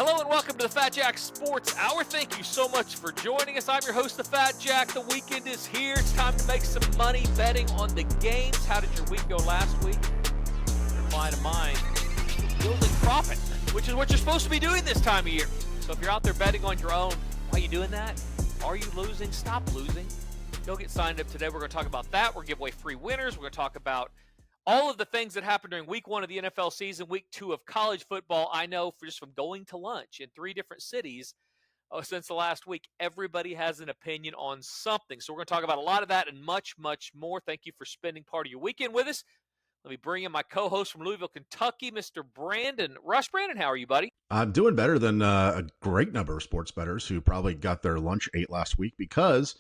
Hello and welcome to the Fat Jack Sports Hour. Thank you so much for joining us. I'm your host, the Fat Jack. The weekend is here. It's time to make some money betting on the games. How did your week go last week? Your client of mine, building profit, which is what you're supposed to be doing this time of year. So if you're out there betting on your own, why are you doing that? Are you losing? Stop losing. Go get signed up today. We're going to talk about that. We're going to give away free winners. We're going to talk about all of the things that happened during week 1 of the NFL season, week 2 of college football. I know just from going to lunch in 3 different cities since the last week, everybody has an opinion on something. So we're going to talk about a lot of that and much, much more. Thank you for spending part of your weekend with us. Let me bring in my co-host from Louisville, Kentucky, Mr. Brandon Rush. Brandon, how are you, buddy? I'm doing better than a great number of sports bettors who probably got their lunch ate last week because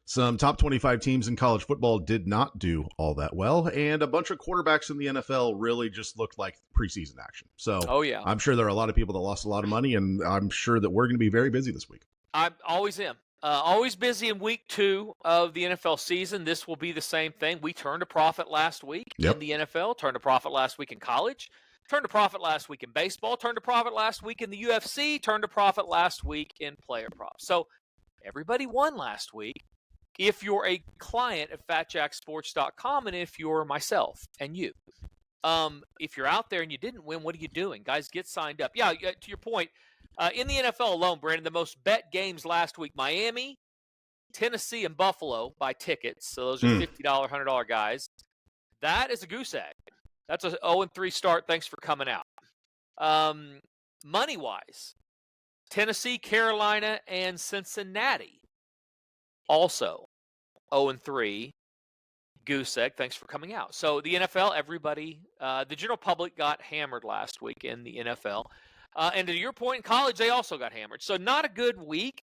some top 25 teams in college football did not do all that well, and a bunch of quarterbacks in the NFL really just looked like preseason action. So I'm sure there are a lot of people that lost a lot of money, and I'm sure that we're going to be very busy this week. I always am. Always busy in week 2 of the NFL season. This will be the same thing. We turned a profit last week in the NFL, turned a profit last week in college, turned a profit last week in baseball, turned a profit last week in the UFC, turned a profit last week in player props. So everybody won last week. If you're a client at fatjacksports.com and if you're myself and you. If you're out there and you didn't win, what are you doing? Guys, get signed up. Yeah, to your point, in the NFL alone, Brandon, the most bet games last week, Miami, Tennessee, and Buffalo by tickets. So those are $50, $100 guys. That is a goose egg. That's a 0-3 start. Thanks for coming out. Money-wise, Tennessee, Carolina, and Cincinnati. Also, 0-3, goose egg. Thanks for coming out. So the NFL, everybody, the general public got hammered last week in the NFL. And to your point, in college, they also got hammered. So not a good week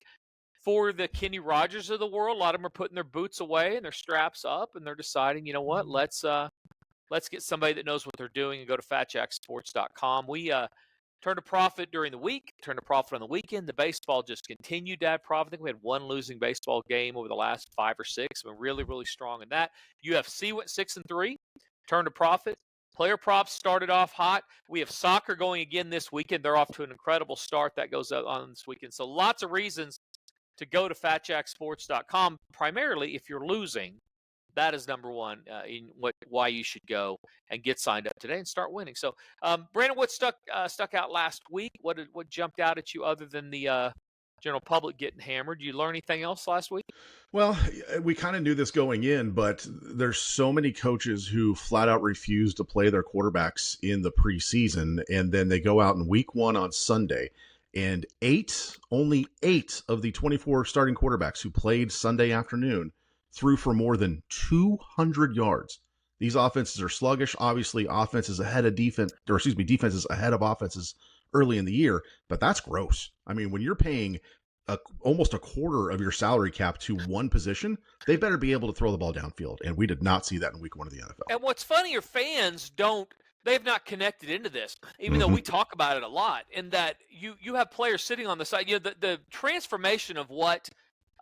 for the Kenny Rogers of the world. A lot of them are putting their boots away and their straps up, and they're deciding, you know what, let's get somebody that knows what they're doing and go to fatjacksports.com. We turned a profit during the week, turned a profit on the weekend. The baseball just continued to have profit. I think we had one losing baseball game over the last 5 or 6. We're really, really strong in that. UFC went 6-3, turned a profit. Player props started off hot. We have soccer going again this weekend. They're off to an incredible start. That goes on this weekend. So lots of reasons to go to fatjacksports.com, primarily if you're losing. That is number one in why you should go and get signed up today and start winning. So, Brandon, what stuck out last week? What jumped out at you other than the general public getting hammered? Did you learn anything else last week? Well, we kind of knew this going in, but there's so many coaches who flat out refuse to play their quarterbacks in the preseason, and then they go out in week 1 on Sunday. And only 8 of the 24 starting quarterbacks who played Sunday afternoon threw for more than 200 yards. These offenses are sluggish. Obviously, defenses ahead of offenses early in the year, but that's gross. I mean, when you're paying almost a quarter of your salary cap to one position, they better be able to throw the ball downfield, and we did not see that in week 1 of the NFL. And what's funny, your fans they've not connected into this, even though we talk about it a lot, in that you have players sitting on the side. You know, the transformation of what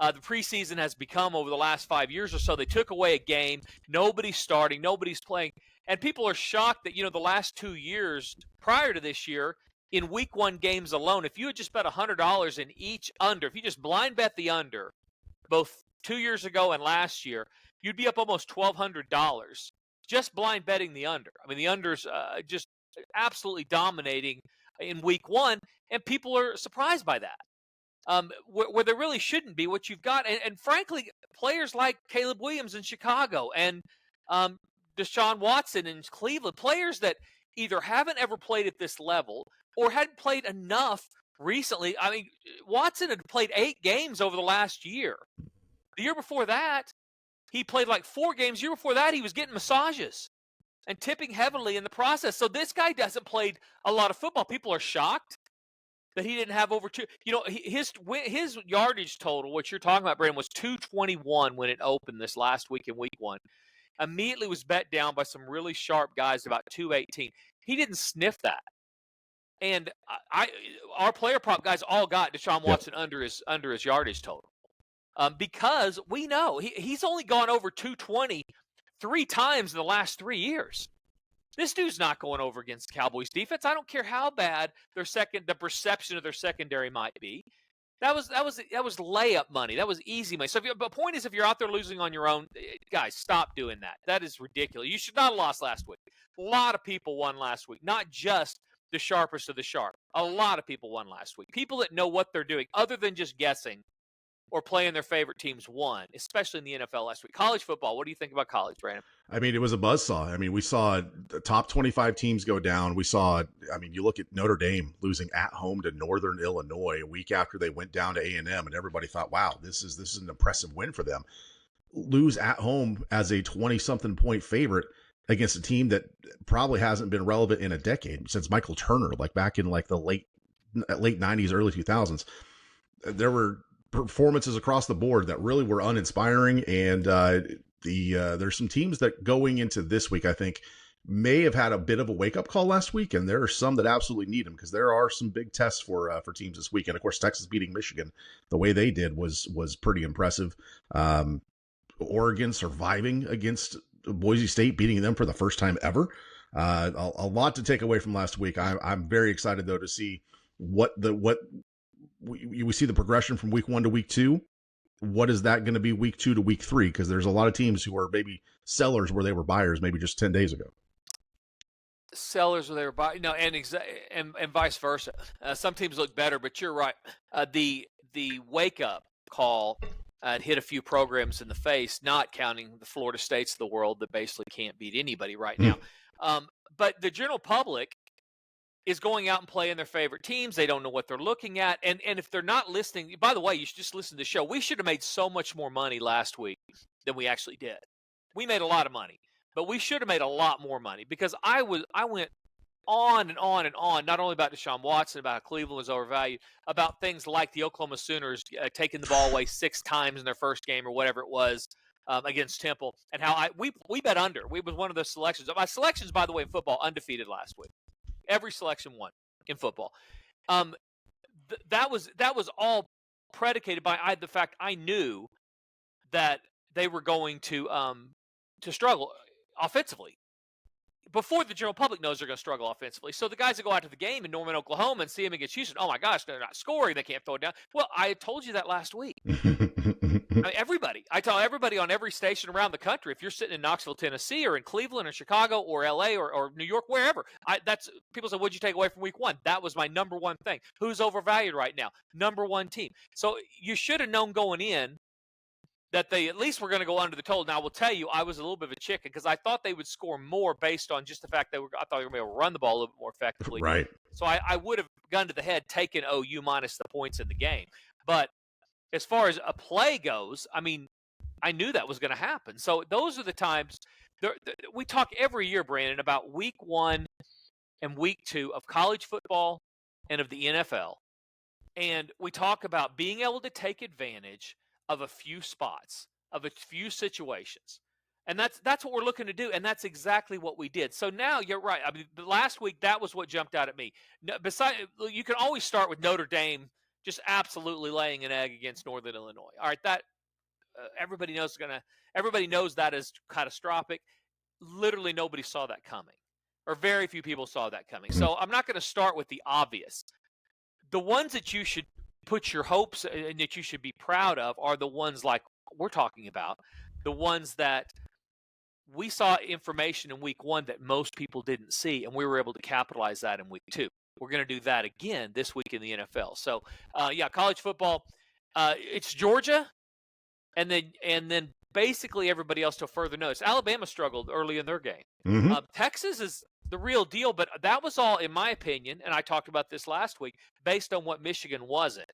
the preseason has become over the last 5 years or so. They took away a game. Nobody's starting. Nobody's playing. And people are shocked that, the last 2 years prior to this year, in week 1 games alone, if you had just bet $100 in each under, if you just blind bet the under, both 2 years ago and last year, you'd be up almost $1,200 just blind betting the under. I mean, the under's just absolutely dominating in week 1, and people are surprised by that. Where there really shouldn't be, what you've got. And frankly, players like Caleb Williams in Chicago and Deshaun Watson in Cleveland, players that either haven't ever played at this level or hadn't played enough recently. I mean, Watson had played 8 games over the last year. The year before that, he played like 4 games. The year before that, he was getting massages and tipping heavily in the process. So this guy doesn't play a lot of football. People are shocked that he didn't have over 2. His yardage total, what you're talking about, Brandon, was 221 when it opened this last week in week 1. Immediately was bet down by some really sharp guys about 218. He didn't sniff that. And our player prop guys all got Deshaun Watson under his yardage total. Because we know he's only gone over 220 3 times in the last 3 years. This dude's not going over against Cowboys defense. I don't care how bad the perception of their secondary might be. That was layup money. That was easy money. So, the point is, if you're out there losing on your own, guys, stop doing that. That is ridiculous. You should not have lost last week. A lot of people won last week, not just the sharpest of the sharp. A lot of people won last week. People that know what they're doing, other than just guessing or playing their favorite teams, won, especially in the NFL last week. College football, what do you think about college, Brandon? I mean, it was a buzzsaw. I mean, we saw the top 25 teams go down. We saw, I mean, you look at Notre Dame losing at home to Northern Illinois a week after they went down to A&M, and everybody thought, wow, this is an impressive win for them. Lose at home as a 20-something point favorite against a team that probably hasn't been relevant in a decade, since Michael Turner, like back in like the late 90s, early 2000s. There were performances across the board that really were uninspiring, and there's some teams that going into this week, I think, may have had a bit of a wake-up call last week, and there are some that absolutely need them, because there are some big tests for teams this week. And of course, Texas beating Michigan the way they did was pretty impressive. Oregon surviving against Boise State, beating them for the first time ever. A lot to take away from last week. I'm very excited though to see what we see the progression from week 1 to week 2. What is that going to be week 2 to week 3? Because there's a lot of teams who are maybe sellers where they were buyers maybe just 10 days ago. Sellers where they were buying, no, and vice versa. Some teams look better, but you're right. The wake up call hit a few programs in the face, not counting the Florida States of the world that basically can't beat anybody right now. But the general public is going out and playing their favorite teams. They don't know what they're looking at. And if they're not listening, by the way, you should just listen to the show. We should have made so much more money last week than we actually did. We made a lot of money, but we should have made a lot more money, because I went on and on and on, not only about Deshaun Watson, about how Cleveland was overvalued, about things like the Oklahoma Sooners taking the ball away 6 times in their first game or whatever it was against Temple, and how we bet under. We was one of those selections. My selections, by the way, in football, undefeated last week. Every selection won in football. That was all predicated by the fact I knew that they were going to struggle offensively before the general public knows they're going to struggle offensively. So the guys that go out to the game in Norman, Oklahoma, and see them against Houston, oh my gosh, they're not scoring, they can't throw it down. Well, I told you that last week. I tell everybody on every station around the country, if you're sitting in Knoxville, Tennessee, or in Cleveland or Chicago or LA or New York, wherever, that's people say, what'd you take away from week 1? That was my number one thing. Who's overvalued right now? Number one team. So you should have known going in that they at least were going to go under the total. Now, I will tell you, I was a little bit of a chicken, because I thought they would score more based on just the fact I thought they were going to be able to run the ball a little bit more effectively. Right. So I would have gone to the head, taken OU minus the points in the game. But as far as a play goes, I mean, I knew that was going to happen. So those are the times we talk every year, Brandon, about week 1 and week 2 of college football and of the NFL. And we talk about being able to take advantage of a few spots, of a few situations. And that's what we're looking to do, and that's exactly what we did. So now you're right. I mean, the last week, that was what jumped out at me. You can always start with Notre Dame just absolutely laying an egg against Northern Illinois. All right, that everybody knows that is catastrophic. Literally nobody saw that coming, or very few people saw that coming. So I'm not going to start with the obvious. The ones that you should put your hopes and that you should be proud of are the ones like we're talking about, the ones that we saw information in week 1 that most people didn't see, and we were able to capitalize that in week 2. We're going to do that again this week in the NFL. So, college football, it's Georgia, and then basically everybody else till further notice. Alabama struggled early in their game. Mm-hmm. Texas is the real deal, but that was all, in my opinion, and I talked about this last week, based on what Michigan wasn't.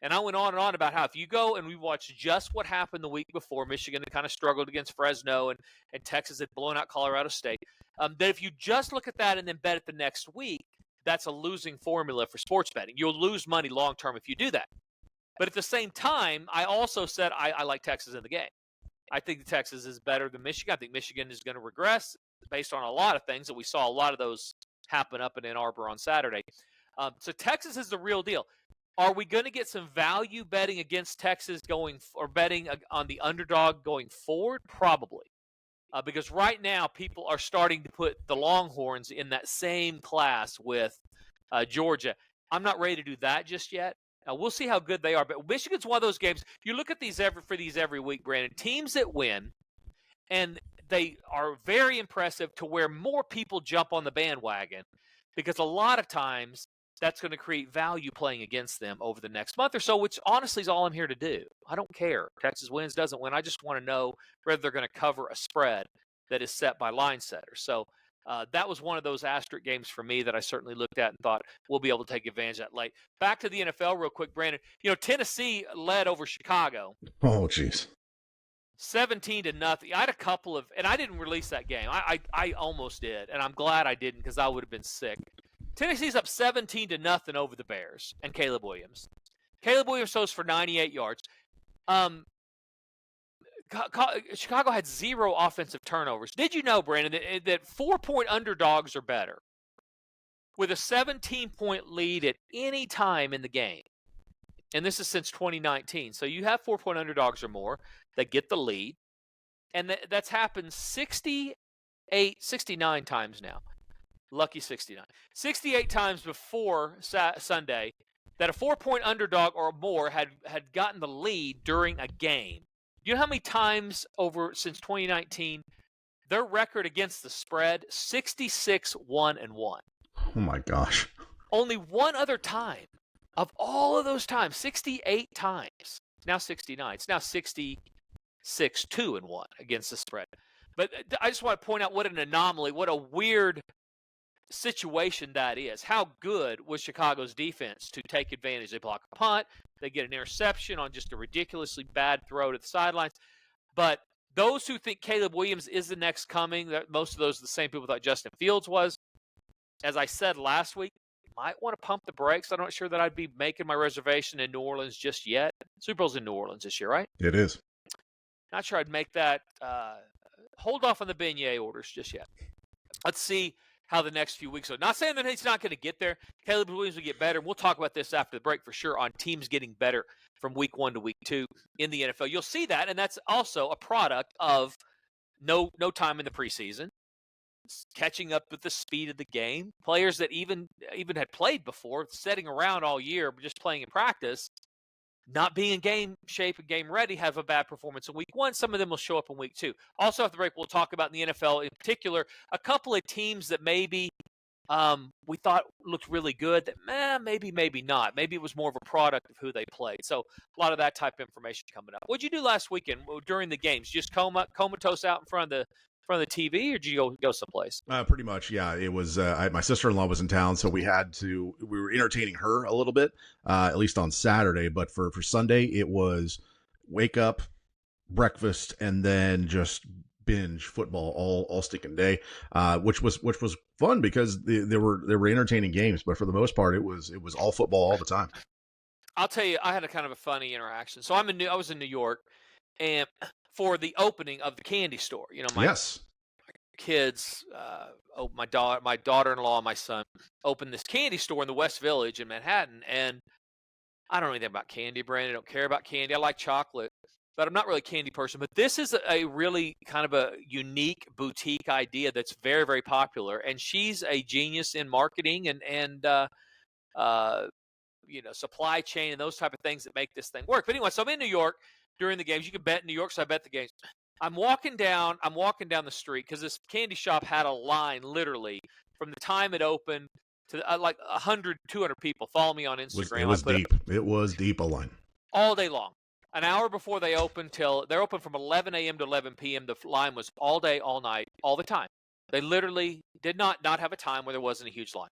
And I went on and on about how if you go and we watched just what happened the week before, Michigan had kind of struggled against Fresno and Texas had blown out Colorado State, that if you just look at that and then bet it the next week, that's a losing formula for sports betting. You'll lose money long term if you do that. But at the same time, I also said I like Texas in the game. I think Texas is better than Michigan. I think Michigan is going to regress based on a lot of things, and we saw a lot of those happen up in Ann Arbor on Saturday. So Texas is the real deal. Are we going to get some value betting against Texas or betting on the underdog going forward? Probably. because right now people are starting to put the Longhorns in that same class with Georgia. I'm not ready to do that just yet. We'll see how good they are. But Michigan's one of those games. You look at these every week, Brandon. Teams that win, and they are very impressive to where more people jump on the bandwagon, because a lot of times that's going to create value playing against them over the next month or so, which honestly is all I'm here to do. I don't care. Texas wins, doesn't win. I just want to know whether they're going to cover a spread that is set by line setters. So that was one of those asterisk games for me that I certainly looked at and thought we'll be able to take advantage of that late. Back to the NFL real quick, Brandon. Tennessee led over Chicago. Oh, jeez. 17-0. I had a couple of, and I didn't release that game. I almost did, and I'm glad I didn't because I would have been sick. Tennessee's up 17-0 over the Bears and Caleb Williams. Caleb Williams throws for 98 yards. Chicago had 0 offensive turnovers. Did you know, Brandon, that 4-point underdogs are better with a 17-point lead at any time in the game? And this is since 2019. So you have 4-point underdogs or more that get the lead. And that's happened 69 times now. Lucky 69. 68 times before Sunday that a 4-point underdog or more had gotten the lead during a game. You know how many times over since 2019 their record against the spread? 66-1-1. Oh my gosh. Only one other time of all of those times, 68 times. Now 69. It's now 66-2-1 against the spread. But I just want to point out what an anomaly, what a weird situation that is. How good was Chicago's defense to take advantage? They block a punt, they get an interception on just a ridiculously bad throw to the sidelines. But those who think Caleb Williams is the next coming, most of those are the same people thought Justin Fields was. As I said last week, might want to pump the brakes. I'm not sure that I'd be making my reservation in New Orleans just yet. Super Bowl's in New Orleans this year, right? It is. Not sure I'd make that. Hold off on the beignet orders just yet. Let's see how the next few weeks are. Not saying that he's not going to get there. Caleb Williams will get better. We'll talk about this after the break for sure on teams getting better from week 1 to week 2 in the NFL. You'll see that, and that's also a product of no time in the preseason, catching up with the speed of the game. Players that even had played before, sitting around all year, just playing in practice, not being in game shape and game ready, have a bad performance in week 1. Some of them will show up in week 2. Also, after the break, we'll talk about in the NFL in particular, a couple of teams that maybe we thought looked really good that maybe not. Maybe it was more of a product of who they played. So a lot of that type of information coming up. What'd you do last weekend during the games? Just comatose out in front of the TV, or did you go someplace? Pretty much, yeah. It was my sister-in-law was in town, so we were entertaining her a little bit, at least on Saturday. But for Sunday, it was wake up, breakfast, and then just binge football all stinking day, which was fun because there were entertaining games. But for the most part, it was all football all the time. I'll tell you, I had a kind of a funny interaction. So I was in New York, and for the opening of the candy store, my kids, my daughter-in-law and my son opened this candy store in the West Village in Manhattan. And I don't know anything about candy, Brandon. I don't care about candy. I like chocolate, but I'm not really a candy person. But this is a really kind of a unique boutique idea that's very, very popular. And she's a genius in marketing and supply chain and those type of things that make this thing work. But anyway, so I'm in New York during the games. You can bet in New York, so I bet the games. I'm walking down the street because this candy shop had a line literally from the time it opened to like 100, 200 people. Follow me on Instagram. It was deep. It was deep a line. All day long. An hour before they open till they're open from 11 a.m. to 11 p.m. The line was all day, all night, all the time. They literally did not have a time where there wasn't a huge line.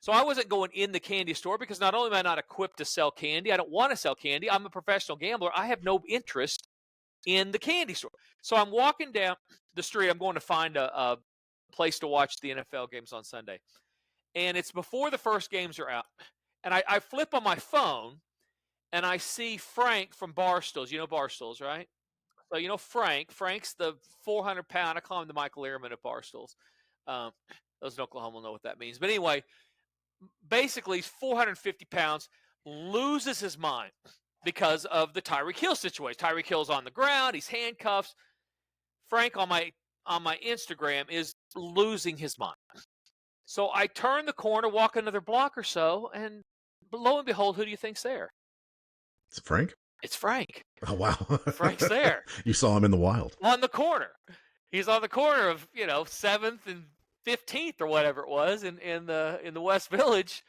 So I wasn't going in the candy store because not only am I not equipped to sell candy, I don't want to sell candy. I'm a professional gambler. I have no interest in the candy store. So I'm walking down the street. I'm going to find a place to watch the NFL games on Sunday. And it's before the first games are out. And I flip on my phone, and I see Frank from Barstools. You know Barstools, right? So Frank's the 400-pound. I call him the Michael Ehrman of Barstools. Those in Oklahoma know what that means. But anyway, basically he's 450 pounds, loses his mind because of the Tyreek Hill situation. Tyreek Hill's on the ground. He's handcuffed. Frank, on my on my Instagram is losing his mind. So I turn the corner, walk another block or so, and lo and behold, who do you think's there? It's Frank? It's Frank. Oh, wow. Frank's there. You saw him in the wild. On the corner. He's on the corner of, 7th and 15th or whatever it was in the West Village.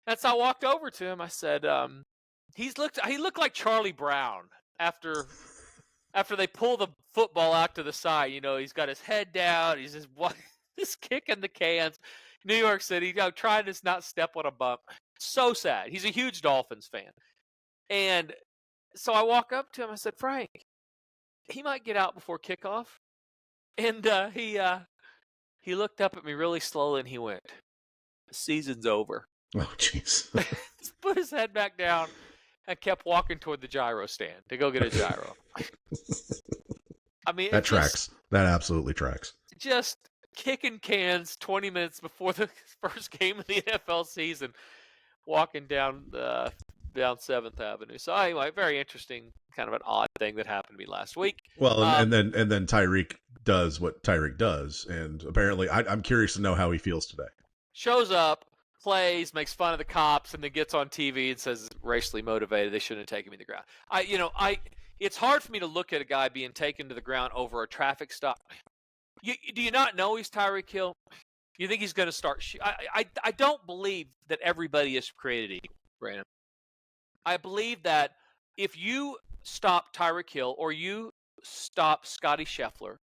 And so I walked over to him. I said, he looked like Charlie Brown after they pull the football out to the side. He's got his head down. He's just kicking the cans. New York City, trying to not step on a bump. So sad. He's a huge Dolphins fan. And so I walk up to him. I said, Frank, he might get out before kickoff. And he looked up at me really slowly and he went, the season's over. Oh, jeez. Put his head back down and kept walking toward the gyro stand to go get a gyro. I mean, that tracks. That absolutely tracks. Just kicking cans 20 minutes before the first game of the NFL season, walking down 7th Avenue. So anyway, very interesting, kind of an odd thing that happened to me last week. Well, and then Tyreek does what Tyreek does, and apparently, I'm curious to know how he feels today. Shows up, plays, makes fun of the cops, and then gets on TV and says racially motivated. They shouldn't have taken me to the ground. It's hard for me to look at a guy being taken to the ground over a traffic stop. Do you not know he's Tyreek Hill? You think he's going to start? I don't believe that everybody is created equal, Brandon. I believe that if you stop Tyreek Hill or you stop Scotty Scheffler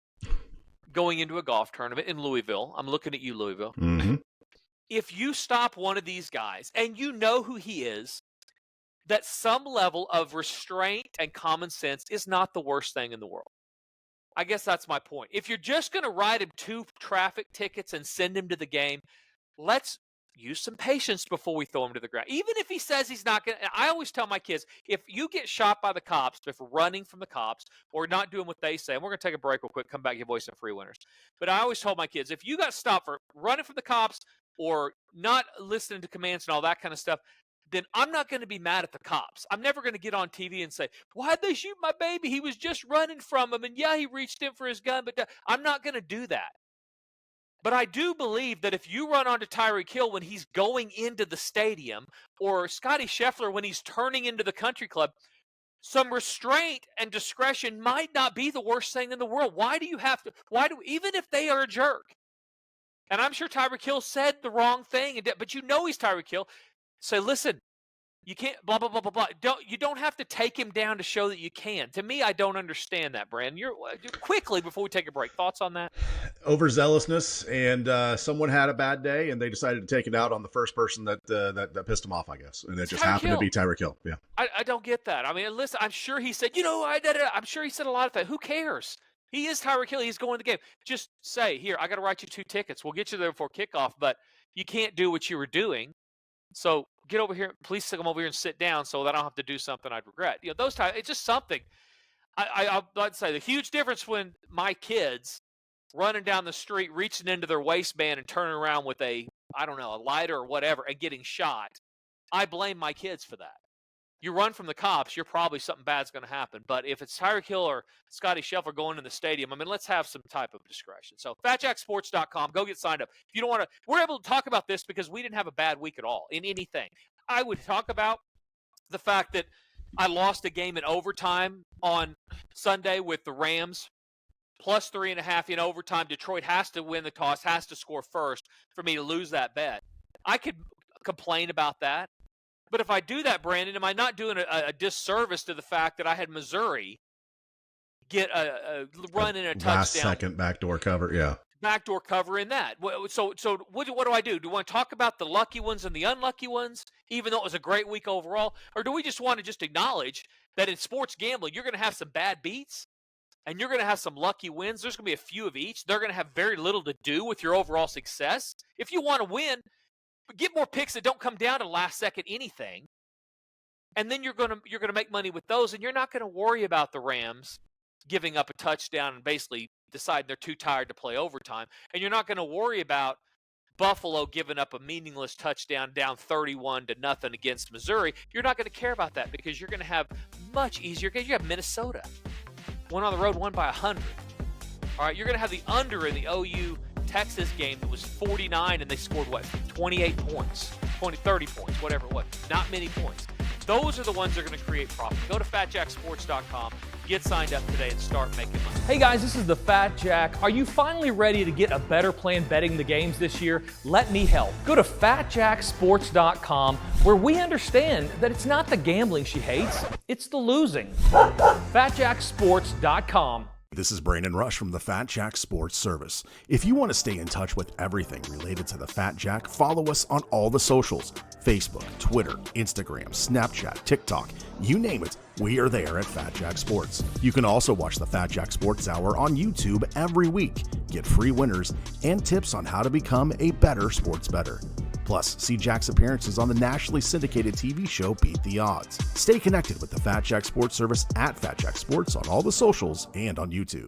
going into a golf tournament in Louisville, I'm looking at you, Louisville. Mm-hmm. If you stop one of these guys and you know who he is, that some level of restraint and common sense is not the worst thing in the world. I guess that's my point. If you're just going to write him 2 traffic tickets and send him to the game, let's use some patience before we throw him to the ground. Even if he says he's not going to, I always tell my kids, if you get shot by the cops, if running from the cops or not doing what they say, and we're going to take a break real quick, come back, give away some free winners. But I always told my kids, if you got stopped for running from the cops or not listening to commands and all that kind of stuff, then I'm not going to be mad at the cops. I'm never going to get on TV and say, why'd they shoot my baby? He was just running from him. And yeah, he reached in for his gun, but I'm not going to do that. But I do believe that if you run onto Tyreek Hill when he's going into the stadium or Scotty Scheffler when he's turning into the country club, some restraint and discretion might not be the worst thing in the world. Even if they are a jerk, and I'm sure Tyreek Hill said the wrong thing, but you know he's Tyreek Hill, say, listen, you can't, blah, blah, blah, blah, blah. You don't have to take him down to show that you can. To me, I don't understand that, Brandon. Quickly, before we take a break, thoughts on that? Overzealousness, and someone had a bad day, and they decided to take it out on the first person that pissed him off, I guess. And it just happened to be Tyreek Hill. Yeah. I don't get that. I mean, listen, I'm sure he said, I'm sure he said a lot of things. Who cares? He is Tyreek Hill. He's going to the game. Just say, here, I got to write you 2 tickets. We'll get you there before kickoff, but you can't do what you were doing. So get over here. Please come over here and sit down so that I don't have to do something I'd regret. Those times, it's just something. I'd like to say the huge difference when my kids running down the street, reaching into their waistband and turning around with a lighter or whatever and getting shot. I blame my kids for that. You run from the cops, you're probably something bad's going to happen. But if it's Tyreek Hill or Scotty Scheffler going in the stadium, let's have some type of discretion. So FatJackSports.com, go get signed up. If you don't want to, we're able to talk about this because we didn't have a bad week at all in anything. I would talk about the fact that I lost a game in overtime on Sunday with the Rams, plus 3.5 in overtime. Detroit has to win the toss, has to score first for me to lose that bet. I could complain about that. But if I do that, Brandon, am I not doing a disservice to the fact that I had Missouri get a run in a touchdown? Last second backdoor cover, yeah. Backdoor cover in that. So what do I do? Do we want to talk about the lucky ones and the unlucky ones, even though it was a great week overall? Or do we just want to just acknowledge that in sports gambling, you're going to have some bad beats and you're going to have some lucky wins? There's going to be a few of each. They're going to have very little to do with your overall success. If you want to win, get more picks that don't come down to last second anything, and then you're gonna make money with those, and you're not gonna worry about the Rams giving up a touchdown and basically deciding they're too tired to play overtime, and you're not gonna worry about Buffalo giving up a meaningless touchdown down 31-0 against Missouri. You're not gonna care about that because you're gonna have much easier. Because you have Minnesota, won on the road, won by 100. All right, you're going to have the under in the OU Texas game that was 49, and they scored, 28 points, 30 points, whatever it was. Not many points. Those are the ones that are going to create profit. Go to fatjacksports.com, get signed up today, and start making money. Hey guys, this is the Fat Jack. Are you finally ready to get a better plan betting the games this year? Let me help. Go to fatjacksports.com, where we understand that it's not the gambling she hates, it's the losing. fatjacksports.com. This is Brandon Rush from the Fat Jack Sports Service. If you want to stay in touch with everything related to the Fat Jack, follow us on all the socials: Facebook, Twitter, Instagram, Snapchat, TikTok, you name it, we are there at Fat Jack Sports. You can also watch the Fat Jack Sports Hour on YouTube every week. Get free winners and tips on how to become a better sports bettor. Plus, see Jack's appearances on the nationally syndicated TV show Beat the Odds. Stay connected with the Fat Jack Sports Service at Fat Jack Sports on all the socials and on YouTube.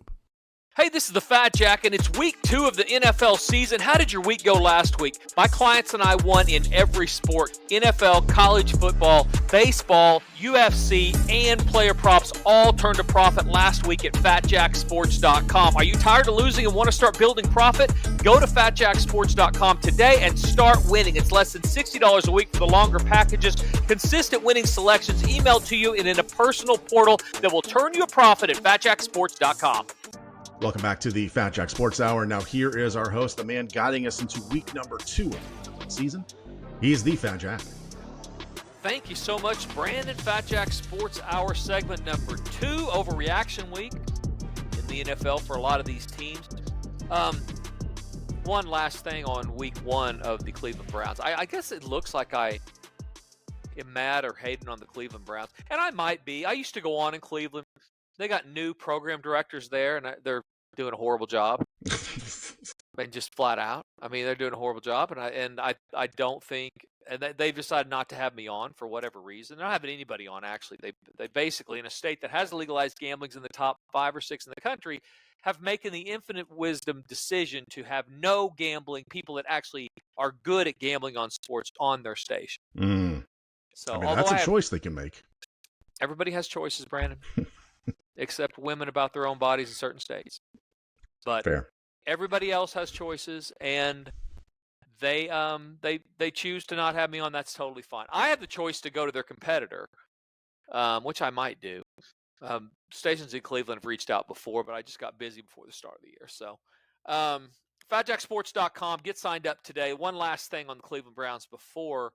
Hey, this is the Fat Jack, and it's week 2 of the NFL season. How did your week go last week? My clients and I won in every sport: NFL, college football, baseball, UFC, and player props all turned a profit last week at fatjacksports.com. Are you tired of losing and want to start building profit? Go to fatjacksports.com today and start winning. It's less than $60 a week for the longer packages. Consistent winning selections emailed to you and in a personal portal that will turn you a profit at fatjacksports.com. Welcome back to the Fat Jack Sports Hour. Now here is our host, the man guiding us into week number 2 of the NFL season. He's the Fat Jack. Thank you so much, Brandon. Fat Jack Sports Hour segment number 2, overreaction week in the NFL for a lot of these teams. One last thing on week 1 of the Cleveland Browns. I guess it looks like I am mad or hating on the Cleveland Browns, and I might be. I used to go on in Cleveland. They got new program directors there, and they're doing a horrible job. And just flat out, I mean, they're doing a horrible job, and I don't think, and they've decided not to have me on for whatever reason. They're not having anybody on, actually. They basically, in a state that has legalized gambling's in the top 5 or 6 in the country, have making the infinite wisdom decision to have no gambling, people that actually are good at gambling on sports, on their station. So, I mean, that's a choice they can make. Everybody has choices, Brandon. Except women about their own bodies in certain states. But fair. Everybody else has choices, and they choose to not have me on. That's totally fine. I have the choice to go to their competitor, which I might do. Stations in Cleveland have reached out before, but I just got busy before the start of the year. So fatjacksports.com, get signed up today. One last thing on the Cleveland Browns before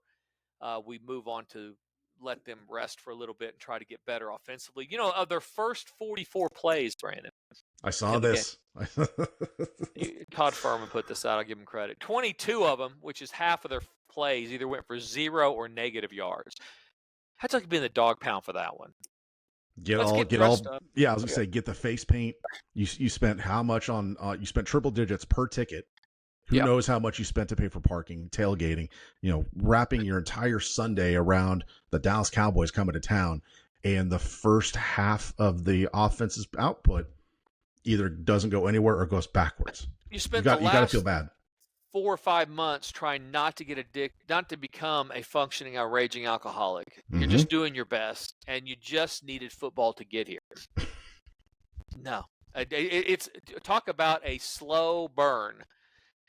we move on to let them rest for a little bit and try to get better offensively. You know, of their first 44 plays, Brandon. I saw this. Todd Furman put this out. I'll give him credit. 22 of them, which is half of their plays, either went for 0 or negative yards. How'd you like to be in the dog pound for that one? Get all. Yeah, I was gonna say, get the face paint. You spent how much on? You spent triple digits per ticket. Who knows how much you spent to pay for parking, tailgating, wrapping your entire Sunday around the Dallas Cowboys coming to town, and the first half of the offense's output either doesn't go anywhere or goes backwards. You spent you got to feel bad. 4 or 5 months trying not to get not to become a functioning, raging alcoholic. You're just doing your best, and you just needed football to get here. No, it's talk about a slow burn.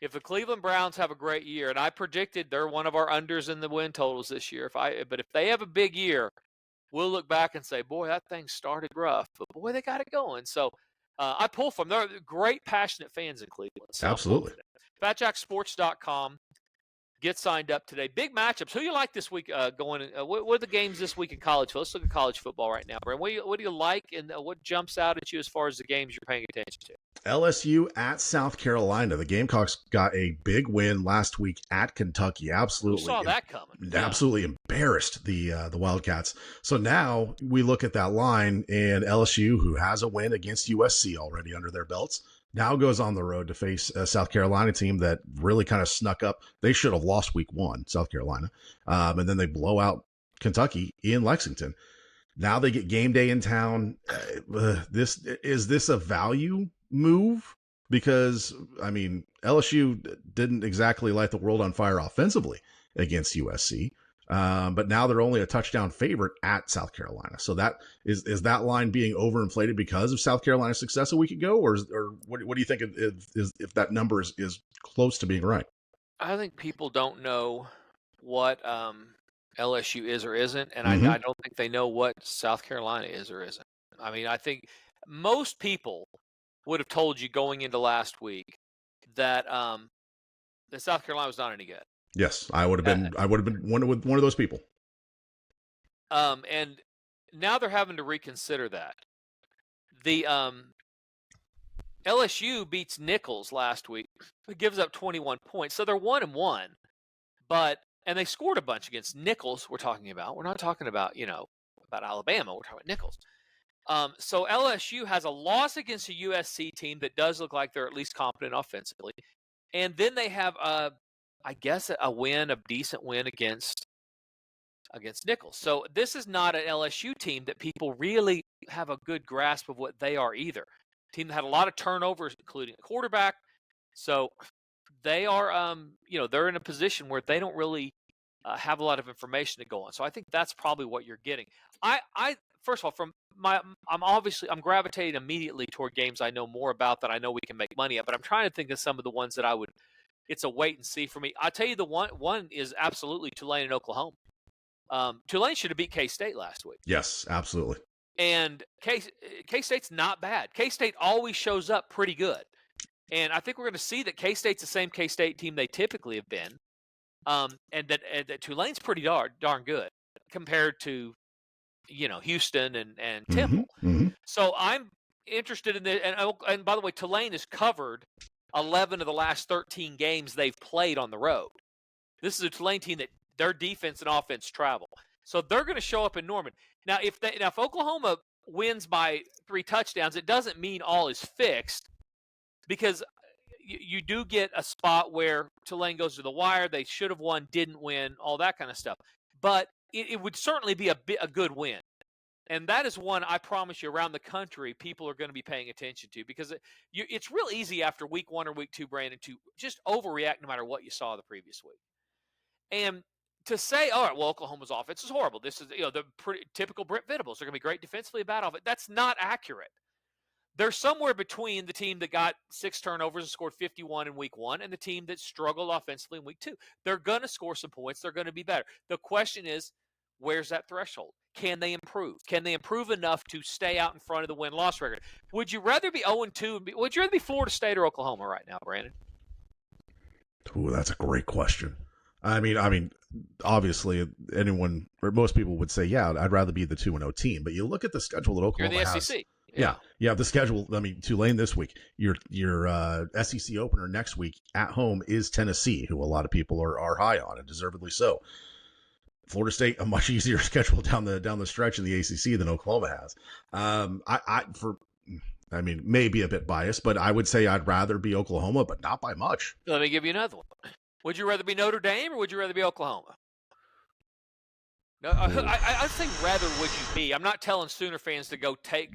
If the Cleveland Browns have a great year, and I predicted they're one of our unders in the win totals this year, but if they have a big year, we'll look back and say, boy, that thing started rough, but boy, they got it going. So I pull from them. They're great, passionate fans in Cleveland. So absolutely. FatJackSports.com. Get signed up today. Big matchups. Who you like this week going? What are the games this week in college? Let's look at college football right now, Brent. What do you like, and what jumps out at you as far as the games you're paying attention to? LSU at South Carolina. The Gamecocks got a big win last week at Kentucky. Absolutely. You saw that coming. Absolutely embarrassed the Wildcats. So now we look at that line, and LSU, who has a win against USC already under their belts, now goes on the road to face a South Carolina team that really kind of snuck up. They should have lost week 1, South Carolina. And then they blow out Kentucky in Lexington. Now they get game day in town. Is this a value move? Because, I mean, LSU didn't exactly light the world on fire offensively against USC. But now they're only a touchdown favorite at South Carolina. So that is that line being overinflated because of South Carolina's success a week ago, or what do you think if that number is close to being right? I think people don't know what LSU is or isn't, and Mhm. I don't think they know what South Carolina is or isn't. I mean, I think most people would have told you going into last week that that South Carolina was not any good. Yes, I would have been one of those people. And now they're having to reconsider that. The LSU beats Nichols last week. It gives up 21 points, so they're 1-1. And they scored a bunch against Nichols. We're talking about. We're not talking about about Alabama. We're talking about Nichols. So LSU has a loss against a USC team that does look like they're at least competent offensively, and then they have I guess a decent win against Nichols. So this is not an LSU team that people really have a good grasp of what they are either. Team that had a lot of turnovers, including a quarterback. So they are, they're in a position where they don't really have a lot of information to go on. So I think that's probably what you're getting. I first of all, I'm gravitating immediately toward games I know more about that I know we can make money at. But I'm trying to think of some of the ones that it's a wait and see for me. I'll tell you the one is absolutely Tulane and Oklahoma. Tulane should have beat K-State last week. Yes, absolutely. And K-State's not bad. K-State always shows up pretty good. And I think we're going to see that K-State's the same K-State team they typically have been. And that Tulane's pretty darn good compared to, Houston and Temple. Mm-hmm. So I'm interested in this. And by the way, Tulane has covered 11 of the last 13 games they've played on the road. This is a Tulane team that their defense and offense travel. So they're going to show up in Norman. Now, if Oklahoma wins by 3 touchdowns, it doesn't mean all is fixed, because you do get a spot where Tulane goes to the wire. They should have won, didn't win, all that kind of stuff. But it would certainly be a good win. And that is one, I promise you, around the country, people are going to be paying attention to, because it's real easy after week 1 or week 2, Brandon, to just overreact no matter what you saw the previous week. And to say, all right, well, Oklahoma's offense is horrible. This is, the pretty typical Brent Venables. They're going to be great defensively, bad offense. That's not accurate. They're somewhere between the team that got 6 turnovers and scored 51 in week 1 and the team that struggled offensively in week 2. They're going to score some points. They're going to be better. The question is, where's that threshold? Can they improve? Can they improve enough to stay out in front of the win-loss record? Would you rather be 0-2? Would you rather be Florida State or Oklahoma right now, Brandon? Ooh, that's a great question. I mean, obviously, anyone or most people would say, yeah, I'd rather be the 2-0 team. But you look at the schedule that Oklahoma You're in the has. SEC. Yeah, the schedule. I mean, Tulane this week. Your SEC opener next week at home is Tennessee, who a lot of people are high on, and deservedly so. Florida State, a much easier schedule down the stretch in the ACC than Oklahoma has. I mean, maybe a bit biased, but I would say I'd rather be Oklahoma, but not by much. Let me give you another one. Would you rather be Notre Dame or would you rather be Oklahoma? No, I'd say rather would you be. I'm not telling Sooner fans to go turn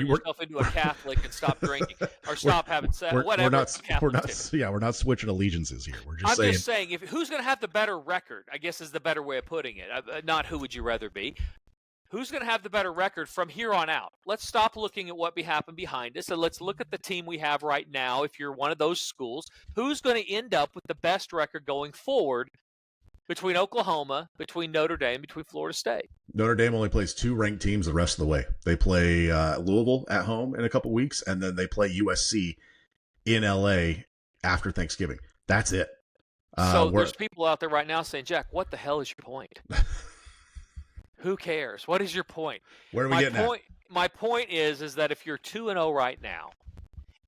yourself into a Catholic and stop drinking or stop having sex. Whatever. We're not switching allegiances here. I'm just saying, who's going to have the better record, I guess is the better way of putting it. Not who would you rather be. Who's going to have the better record from here on out? Let's stop looking at what happened behind us, and let's look at the team we have right now. If you're one of those schools, who's going to end up with the best record going forward between Oklahoma, between Notre Dame, between Florida State? Notre Dame only plays 2 ranked teams the rest of the way. They play Louisville at home in a couple weeks, and then they play USC in LA after Thanksgiving. That's it. So there's people out there right now saying, Jack, what the hell is your point? Who cares? What is your point? Where are we getting at? My point is that if you're 2-0 right now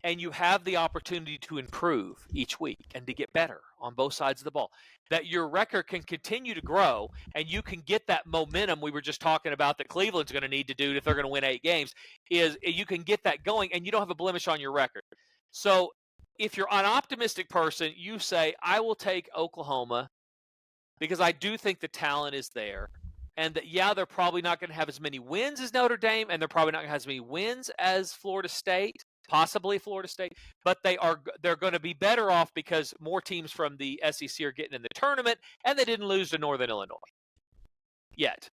and you have the opportunity to improve each week and to get better on both sides of the ball, that your record can continue to grow and you can get that momentum we were just talking about that Cleveland's going to need to do if they're going to win 8 games, is you can get that going and you don't have a blemish on your record. So if you're an optimistic person, you say, I will take Oklahoma because I do think the talent is there. And that, they're probably not going to have as many wins as Notre Dame, and they're probably not going to have as many wins as Florida State, possibly Florida State, but they're going to be better off because more teams from the SEC are getting in the tournament, and they didn't lose to Northern Illinois. yet.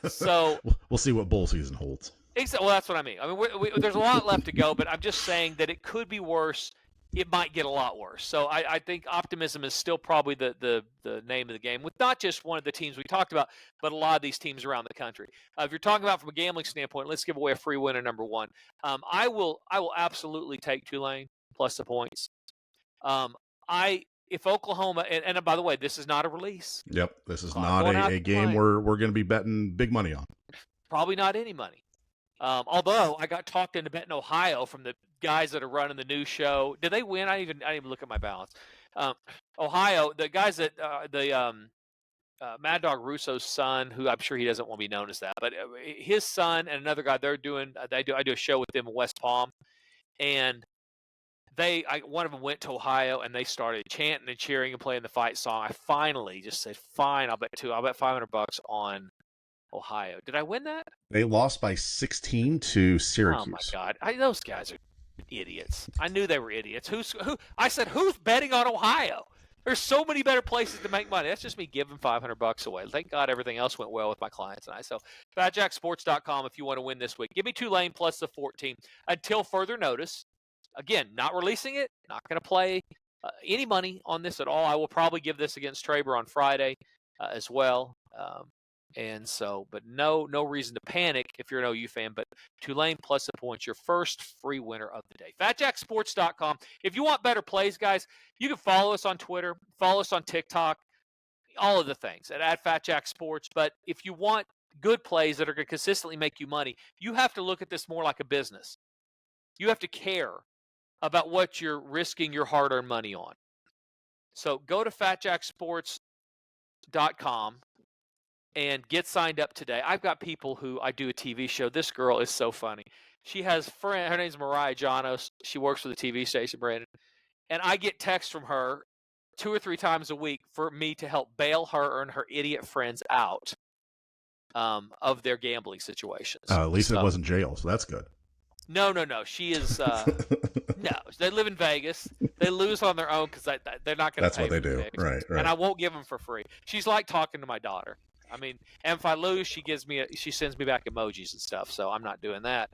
So we'll see what bowl season holds. Well, that's what I mean. I mean, there's a lot left to go, but I'm just saying that it could be worse. It might get a lot worse. So I think optimism is still probably the name of the game with not just one of the teams we talked about, but a lot of these teams around the country. If you're talking about from a gambling standpoint, let's give away a free winner number one. I will absolutely take Tulane plus the points. If Oklahoma, and by the way, this is not a release. Yep, this is not a game we're going to be betting big money on. Probably not any money. Although I got talked into betting Ohio from the guys that are running the news show. Did they win? I didn't even look at my balance. Ohio, the guys that Mad Dog Russo's son, who I'm sure he doesn't want to be known as that, but his son and another guy, I do a show with them in West Palm, and one of them went to Ohio and they started chanting and cheering and playing the fight song. I finally just said, fine, I'll bet $500 on Ohio. Did I win that? They lost by 16 to Syracuse. Oh my God. Those guys are idiots. I knew they were idiots. I said, who's betting on Ohio? There's so many better places to make money. That's just me giving $500 away. Thank God everything else went well with my clients and I. So FatJackSports.com if you want to win this week. Give me Tulane plus the 14 until further notice. Again, not releasing it, not going to play any money on this at all. I will probably give this against Traber on Friday as well. But no reason to panic if you're an OU fan. But Tulane plus the points, your first free winner of the day. FatJackSports.com. If you want better plays, guys, you can follow us on Twitter, follow us on TikTok, all of the things at FatJackSports. But if you want good plays that are going to consistently make you money, you have to look at this more like a business. You have to care about what you're risking your hard-earned money on. So go to FatJackSports.com and get signed up today. I've got people who I do a TV show. This girl is so funny. She has friend. Her name's Mariah Janos. She works for the TV station, Brandon. And I get texts from her 2 or 3 times a week for me to help bail her and her idiot friends out of their gambling situations. At least it wasn't jail, so that's good. No. She is no. They live in Vegas. They lose on their own because they're not going to pay. That's what they do, right? And I won't give them for free. She's like talking to my daughter. I mean, and if I lose, she sends me back emojis and stuff. So I'm not doing that.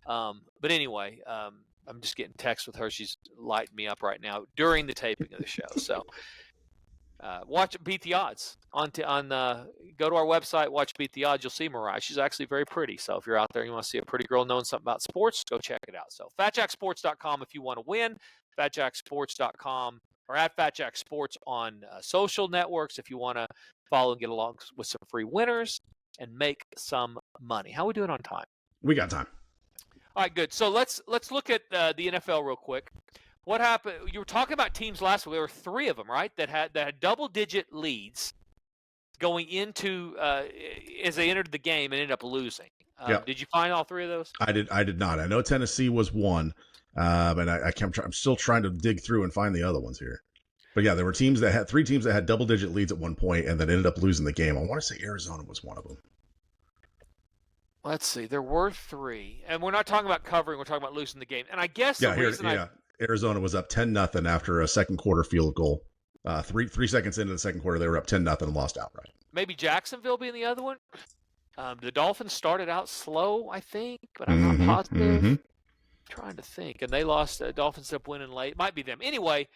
But anyway, I'm just getting texts with her. She's lighting me up right now during the taping of the show. So watch Beat the Odds go to our website, watch Beat the Odds. You'll see Mariah. She's actually very pretty. So if you're out there and you want to see a pretty girl knowing something about sports, go check it out. So FatJackSports.com if you want to win. FatJackSports.com or at FatJackSports on social networks if you want to follow and get along with some free winners and make some money. How are we doing on time? We got time. All right, good. So let's look at the NFL real quick. What happened? You were talking about teams last week. There were 3 of them, right, that had double-digit leads going into as they entered the game and ended up losing. Yep. Did you find all 3 of those? I did not. I know Tennessee was one, and I'm still trying to dig through and find the other ones here. But yeah, there were 3 teams that had double-digit leads at one point and then ended up losing the game. I want to say Arizona was one of them. Let's see. There were 3, and we're not talking about covering. We're talking about losing the game. And I guess the reason Arizona was up 10-0 after a second quarter field goal. 3 seconds into the second quarter, they were up 10-0 and lost outright. Maybe Jacksonville being the other one. The Dolphins started out slow, I think, but I'm not positive. Mm-hmm. I'm trying to think, and they lost. The Dolphins up winning late. Might be them. Anyway,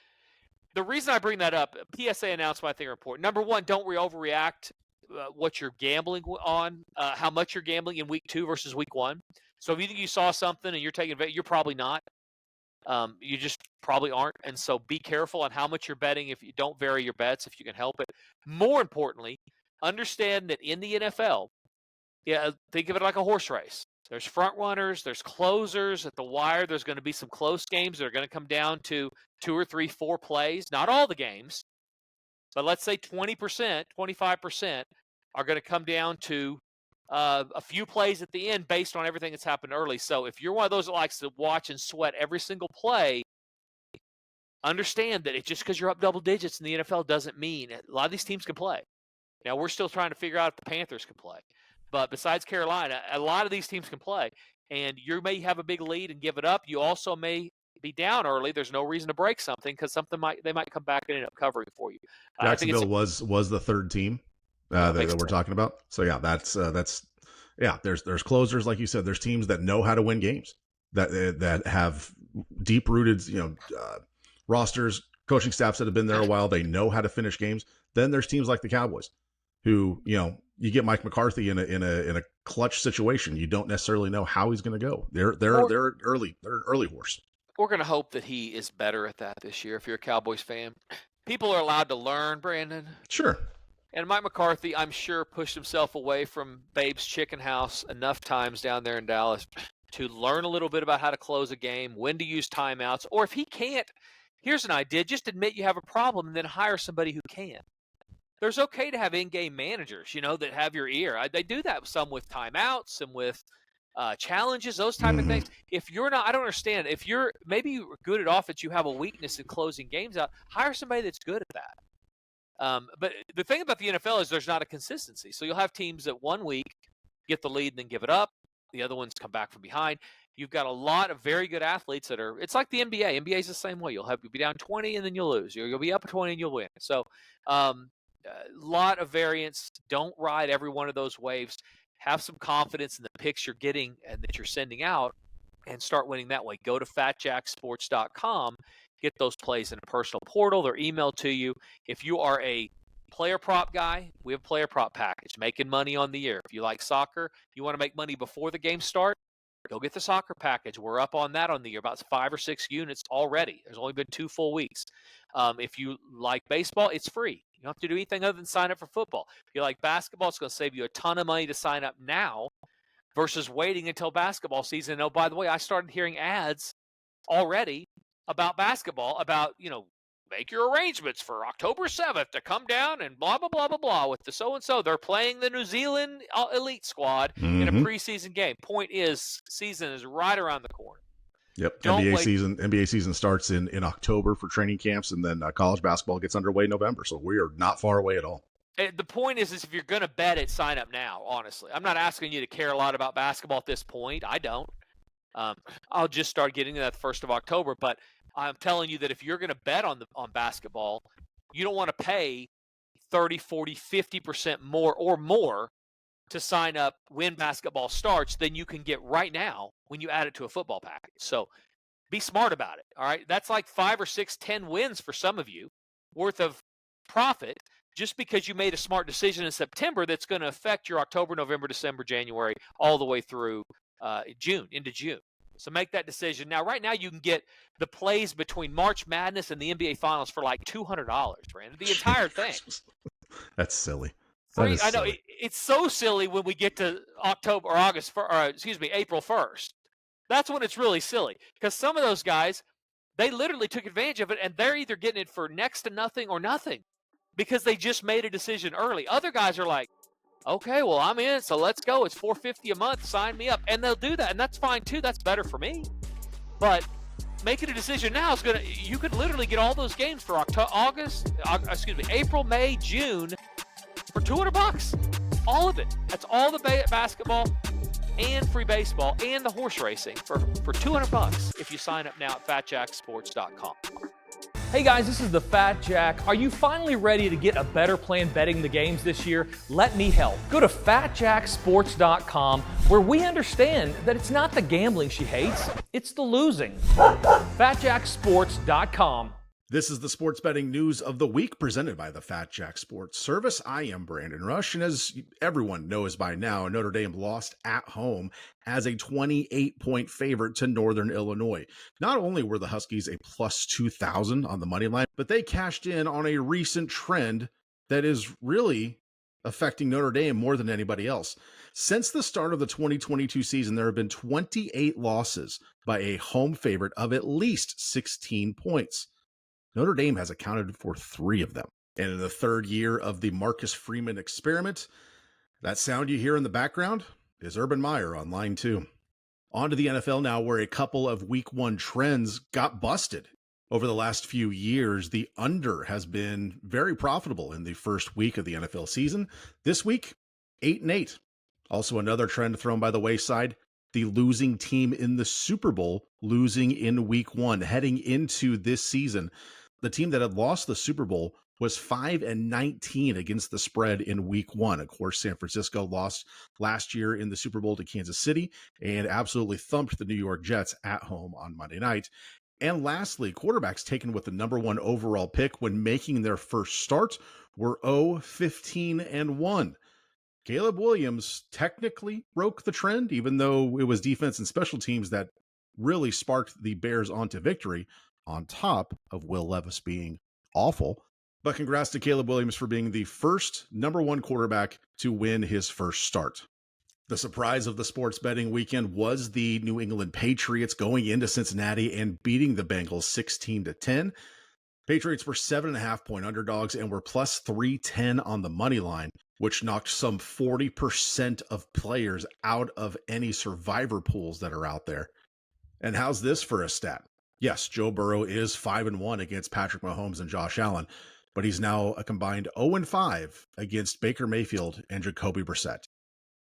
the reason I bring that up, PSA announcement I think are important. Number one, don't overreact what you're gambling on, how much you're gambling in week 2 versus week 1. So if you think you saw something and you're taking you're probably not. You just probably aren't. And so be careful on how much you're betting if you don't vary your bets, if you can help it. More importantly, understand that in the NFL, think of it like a horse race. There's front runners, there's closers at the wire. There's going to be some close games that are going to come down to 2 or 3, 4 plays. Not all the games, but let's say 20%, 25% are going to come down to a few plays at the end based on everything that's happened early. So if you're one of those that likes to watch and sweat every single play, understand that it's just because you're up double digits in the NFL doesn't mean a lot of these teams can play. Now, we're still trying to figure out if the Panthers can play. But besides Carolina, a lot of these teams can play. And you may have a big lead and give it up. You also may be down early. There's no reason to break something because they might come back and end up covering for you. Jacksonville was the 3rd team. that we're talking about. So yeah, that's yeah. There's closers, like you said. There's teams that know how to win games, that have deep rooted rosters, coaching staffs that have been there a while. They know how to finish games. Then there's teams like the Cowboys, who you get Mike McCarthy in a clutch situation. You don't necessarily know how he's going to go. They're an early horse. We're going to hope that he is better at that this year. If you're a Cowboys fan, people are allowed to learn, Brandon. Sure. And Mike McCarthy, I'm sure, pushed himself away from Babe's Chicken House enough times down there in Dallas to learn a little bit about how to close a game, when to use timeouts, or if he can't, here's an idea: just admit you have a problem and then hire somebody who can. There's okay to have in-game managers, that have your ear. They do that some with timeouts and with challenges, those type of things. If you're not, I don't understand. If maybe you're good at offense, you have a weakness in closing games out, hire somebody that's good at that. But the thing about the NFL is there's not a consistency. So you'll have teams that 1 week get the lead and then give it up. The other ones come back from behind. You've got a lot of very good athletes it's like the NBA. NBA is the same way. You'll be down 20 and then you'll lose. You'll be up 20 and you'll win. So a lot of variance. Don't ride every one of those waves. Have some confidence in the picks you're getting and that you're sending out, and start winning that way. Go to fatjacksports.com. Get those plays in a personal portal. They're emailed to you. If you are a player prop guy, we have a player prop package, making money on the year. If you like soccer, you want to make money before the game start, go get the soccer package. We're up on that on the year, about 5 or 6 units already. There's only been 2 full weeks. If you like baseball, it's free. You don't have to do anything other than sign up for football. If you like basketball, it's going to save you a ton of money to sign up now versus waiting until basketball season. And oh, by the way, I started hearing ads already about basketball, about, make your arrangements for October 7th to come down and blah, blah, blah, blah, blah with the so-and-so. They're playing the New Zealand elite squad in a preseason game. Point is, season is right around the corner. Yep. NBA season starts in October for training camps, and then college basketball gets underway in November. So we are not far away at all. The point is if you're going to bet it, sign up now, honestly. I'm not asking you to care a lot about basketball at this point. I don't. I'll just start getting to that the 1st of October. But I'm telling you that if you're going to bet on basketball, you don't want to pay 30, 40, 50% more to sign up when basketball starts than you can get right now when you add it to a football package. So be smart about it, all right? That's like 5 or 6, 10 wins for some of you worth of profit just because you made a smart decision in September that's going to affect your October, November, December, January, all the way through into June. So make that decision. Now, right now, you can get the plays between March Madness and the NBA Finals for like $200, Brandon. The entire thing. That's silly. I know it's so silly when we get to April 1st. That's when it's really silly because some of those guys, they literally took advantage of it, and they're either getting it for next to nothing or nothing because they just made a decision early. Other guys are like, okay, well, I'm in, so let's go. It's $450 a month. Sign me up. And they'll do that, and that's fine, too. That's better for me. But making a decision now is you could literally get all those games for April, May, June for $200. All of it. That's all the basketball and free baseball and the horse racing for $200 if you sign up now at fatjacksports.com. Hey guys, this is the Fat Jack. Are you finally ready to get a better plan betting the games this year? Let me help. Go to fatjacksports.com where we understand that it's not the gambling she hates, it's the losing. fatjacksports.com. This is the sports betting news of the week presented by the Fat Jack Sports Service. I am Brandon Rush, and as everyone knows by now, Notre Dame lost at home as a 28-point favorite to Northern Illinois. Not only were the Huskies a plus 2,000 on the money line, but they cashed in on a recent trend that is really affecting Notre Dame more than anybody else. Since the start of the 2022 season, there have been 28 losses by a home favorite of at least 16 points. Notre Dame has accounted for 3 of them. And in the 3rd year of the Marcus Freeman experiment, that sound you hear in the background is Urban Meyer on line 2. On to the NFL now, where a couple of week 1 trends got busted. Over the last few years, the under has been very profitable in the first week of the NFL season. This week, 8-8. Also another trend thrown by the wayside, the losing team in the Super Bowl losing in week 1. Heading into this season, the team that had lost the Super Bowl was 5-19 against the spread in week 1. Of course, San Francisco lost last year in the Super Bowl to Kansas City and absolutely thumped the New York Jets at home on Monday night. And lastly, quarterbacks taken with the number 1 overall pick when making their first start were 0-15-1. Caleb Williams technically broke the trend, even though it was defense and special teams that really sparked the Bears onto victory, on top of Will Levis being awful. But congrats to Caleb Williams for being the first number 1 quarterback to win his first start. The surprise of the sports betting weekend was the New England Patriots going into Cincinnati and beating the Bengals 16-10. Patriots were 7.5-point underdogs and were plus 310 on the money line, which knocked some 40% of players out of any survivor pools that are out there. And how's this for a stat? Yes, Joe Burrow is 5-1 against Patrick Mahomes and Josh Allen, but he's now a combined 0-5 against Baker Mayfield and Jacoby Brissett.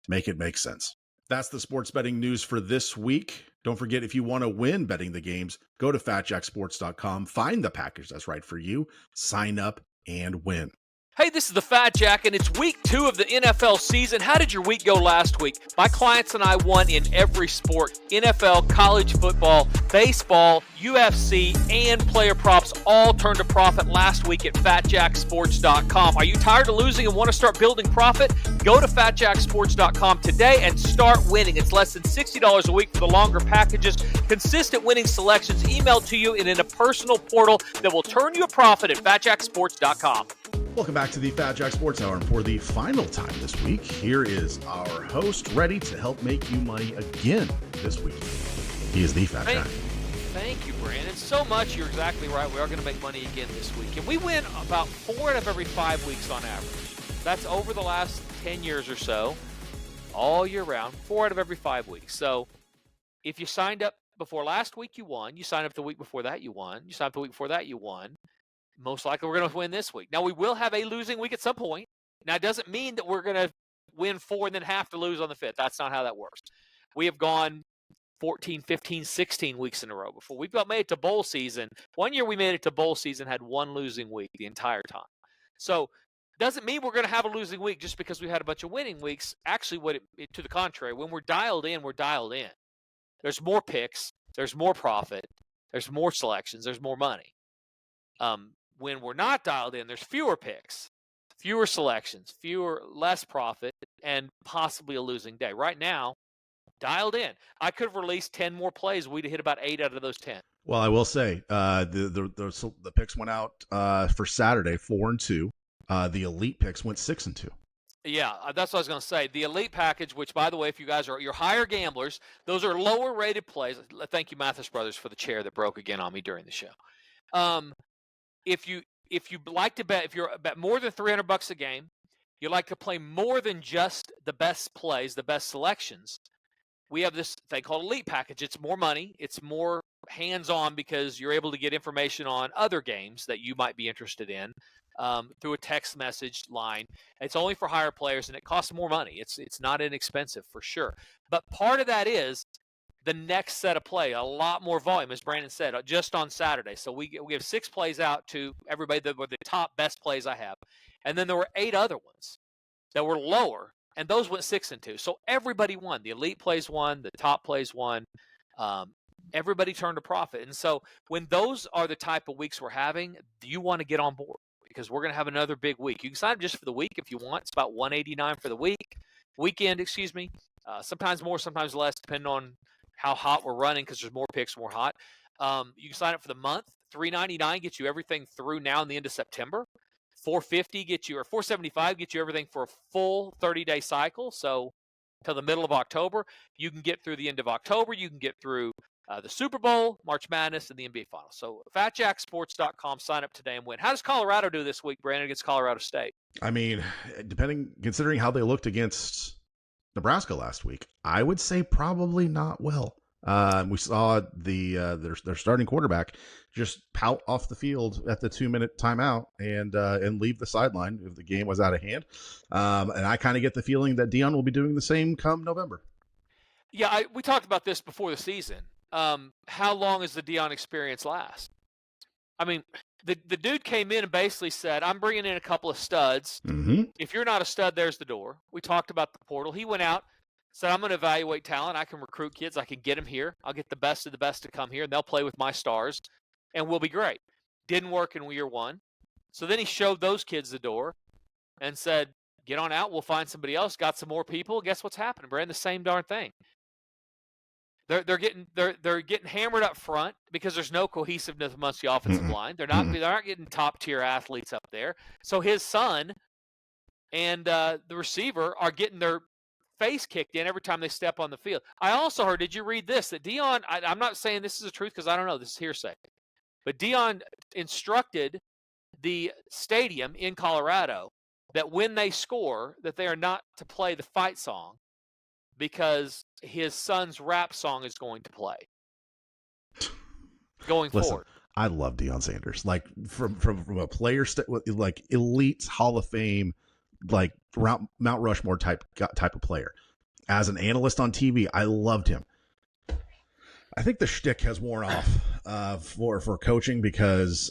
Make it make sense. That's the sports betting news for this week. Don't forget, if you want to win betting the games, go to fatjacksports.com, find the package that's right for you, sign up, and win. Hey, this is the Fat Jack, and it's week 2 of the NFL season. How did your week go last week? My clients and I won in every sport: NFL, college football, baseball, UFC, and player props all turned a profit last week at fatjacksports.com. Are you tired of losing and want to start building profit? Go to fatjacksports.com today and start winning. It's less than $60 a week for the longer packages. Consistent winning selections emailed to you and in a personal portal that will turn you a profit at fatjacksports.com. Welcome back to the Fat Jack Sports Hour, and for the final time this week, here is our host ready to help make you money again this week. He is the Fat Jack. Thank you, Brandon. So much. You're exactly right. We are going to make money again this week. And we win about 4 out of every 5 weeks on average. That's over the last 10 years or so, all year round, 4 out of every 5 weeks. So if you signed up before last week, you won. You signed up the week before that, you won. You signed up the week before that, you won. Most likely we're going to win this week. Now, we will have a losing week at some point. Now, it doesn't mean that we're going to win 4 and then have to lose on the 5th. That's not how that works. We have gone 14, 15, 16 weeks in a row before. We've made it to bowl season. One year we made it to bowl season, had 1 losing week the entire time. So doesn't mean we're going to have a losing week just because we had a bunch of winning weeks. Actually, to the contrary, when we're dialed in, we're dialed in. There's more picks. There's more profit. There's more selections. There's more money. When we're not dialed in, there's fewer picks, fewer selections, less profit, and possibly a losing day. Right now, dialed in. I could have released 10 more plays. We'd have hit about 8 out of those 10. Well, I will say the picks went out for Saturday 4-2. The elite picks went 6-2. Yeah, that's what I was going to say. The elite package, which, by the way, if you guys are your higher gamblers, those are lower rated plays. Thank you, Mathis Brothers, for the chair that broke again on me during the show. If you like to bet, if you're bet more than $300 a game, you like to play more than just the best plays, the best selections. We have this thing called Elite Package. It's more money. It's more hands-on because you're able to get information on other games that you might be interested in through a text message line. It's only for higher players, and it costs more money. It's not inexpensive for sure. But part of that is the next set of play, a lot more volume, as Brandon said, just on Saturday. So we have 6 plays out to everybody that were the top best plays I have. And then there were 8 other ones that were lower, and those went 6-2. So everybody won. The elite plays won. The top plays won. Everybody turned a profit. And so when those are the type of weeks we're having, you want to get on board because we're going to have another big week. You can sign up just for the week if you want. It's about $189 for the weekend, excuse me. Sometimes more, sometimes less, depending on how hot we're running because there's more picks, more hot. You can sign up for the month. $399 gets you everything through now and the end of September. $450 gets you, or $475 gets you everything for a full 30-day cycle. So till the middle of October, you can get through the end of October. You can get through the Super Bowl, March Madness, and the NBA Finals. So fatjacksports.com, sign up today and win. How does Colorado do this week, Brandon, against Colorado State? I mean, considering how they looked against Nebraska last week, I would say probably not well. We saw their starting quarterback just pout off the field at the 2-minute timeout and leave the sideline if the game was out of hand. And I kind of get the feeling that Deion will be doing the same come November. Yeah, we talked about this before the season. How long does the Deion experience last? I mean, the dude came in and basically said, I'm bringing in a couple of studs. Mm-hmm. If you're not a stud, there's the door. We talked about the portal. He went out, said, I'm going to evaluate talent. I can recruit kids. I can get them here. I'll get the best of the best to come here, and they'll play with my stars, and we'll be great. Didn't work in year one. So then he showed those kids the door and said, get on out. We'll find somebody else. Got some more people. Guess what's happening, Brandon? The same darn thing. They're getting hammered up front because there's no cohesiveness amongst the offensive line. They're not getting top tier athletes up there. So his son and the receiver are getting their face kicked in every time they step on the field. I also heard, did you read this? That Dion, I'm not saying this is the truth because I don't know. This is hearsay. But Dion instructed the stadium in Colorado that when they score, that they are not to play the fight song because his son's rap song is going to play going forward. I love Deion Sanders. Like from a player, like elite Hall of Fame, like Mount Rushmore type of player. As an analyst on TV, I loved him. I think the shtick has worn off for coaching because